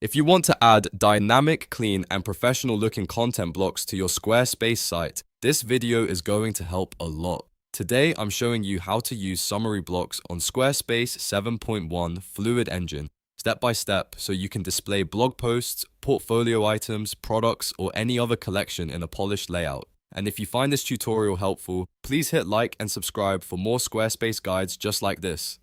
If you want to add dynamic, clean, and professional-looking content blocks to your Squarespace site, this video is going to help a lot. Today, I'm showing you how to use summary blocks on Squarespace 7.1 Fluid Engine, step by step, so you can display blog posts, portfolio items, products, or any other collection in a polished layout. And if you find this tutorial helpful, please hit like and subscribe for more Squarespace guides just like this.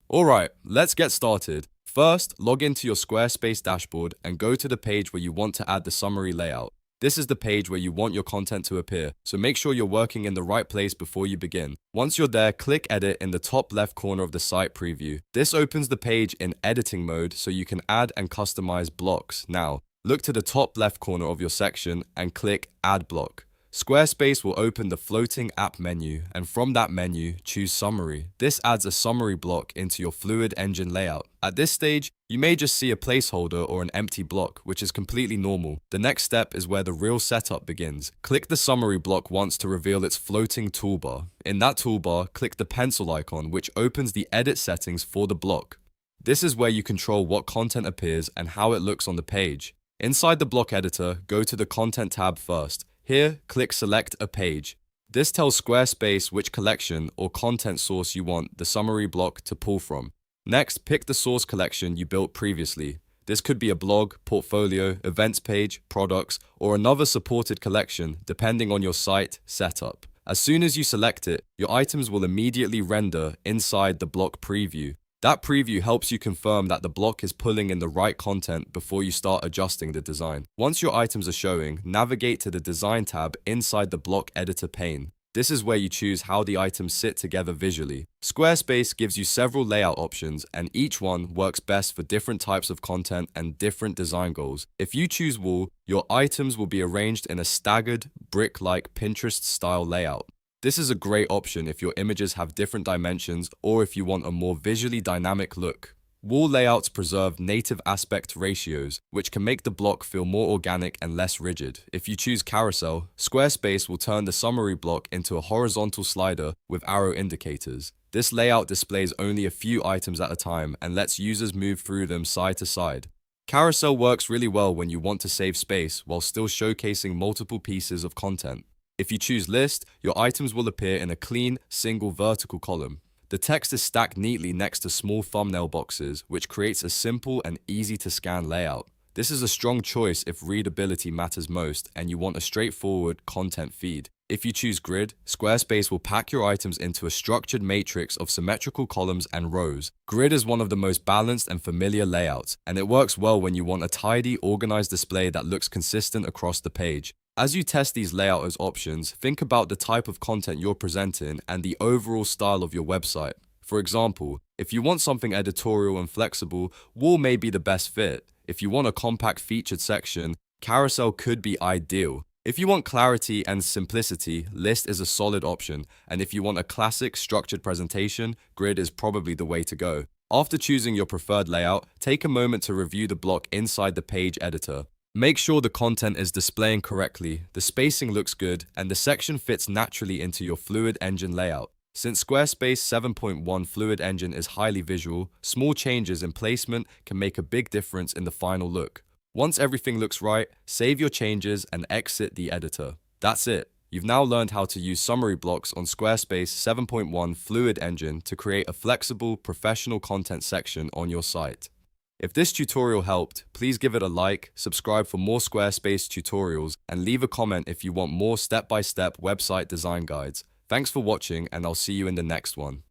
Alright, let's get started. First, log into your Squarespace dashboard and go to the page where you want to add the summary layout. This is the page where you want your content to appear, so make sure you're working in the right place before you begin. Once you're there, click Edit in the top left corner of the site preview. This opens the page in editing mode so you can add and customize blocks. Now, look to the top left corner of your section and click Add Block. Squarespace will open the floating app menu, and from that menu, choose Summary. This adds a summary block into your Fluid Engine layout. At this stage, you may just see a placeholder or an empty block, which is completely normal. The next step is where the real setup begins. Click the summary block once to reveal its floating toolbar. In that toolbar, click the pencil icon, which opens the edit settings for the block. This is where you control what content appears and how it looks on the page. Inside the block editor, go to the Content tab first. Here, click Select a Page. This tells Squarespace which collection or content source you want the summary block to pull from. Next, pick the source collection you built previously. This could be a blog, portfolio, events page, products, or another supported collection depending on your site setup. As soon as you select it, your items will immediately render inside the block preview. That preview helps you confirm that the block is pulling in the right content before you start adjusting the design. Once your items are showing, navigate to the Design tab inside the block editor pane. This is where you choose how the items sit together visually. Squarespace gives you several layout options, and each one works best for different types of content and different design goals. If you choose wool, your items will be arranged in a staggered, brick-like Pinterest-style layout. This is a great option if your images have different dimensions or if you want a more visually dynamic look. Wall layouts preserve native aspect ratios, which can make the block feel more organic and less rigid. If you choose Carousel, Squarespace will turn the summary block into a horizontal slider with arrow indicators. This layout displays only a few items at a time and lets users move through them side to side. Carousel works really well when you want to save space while still showcasing multiple pieces of content. If you choose List, your items will appear in a clean, single vertical column. The text is stacked neatly next to small thumbnail boxes, which creates a simple and easy-to-scan layout. This is a strong choice if readability matters most and you want a straightforward content feed. If you choose Grid, Squarespace will pack your items into a structured matrix of symmetrical columns and rows. Grid is one of the most balanced and familiar layouts, and it works well when you want a tidy, organized display that looks consistent across the page. As you test these layout as options, think about the type of content you're presenting and the overall style of your website. For example, if you want something editorial and flexible, wool may be the best fit. If you want a compact featured section, Carousel could be ideal. If you want clarity and simplicity, List is a solid option, and if you want a classic structured presentation, Grid is probably the way to go. After choosing your preferred layout, take a moment to review the block inside the page editor. Make sure the content is displaying correctly, the spacing looks good, and the section fits naturally into your Fluid Engine layout. Since Squarespace 7.1 Fluid Engine is highly visual, small changes in placement can make a big difference in the final look. Once everything looks right, save your changes and exit the editor. That's it. You've now learned how to use summary blocks on Squarespace 7.1 Fluid Engine to create a flexible, professional content section on your site. If this tutorial helped, please give it a like, subscribe for more Squarespace tutorials, and leave a comment if you want more step-by-step website design guides. Thanks for watching, and I'll see you in the next one.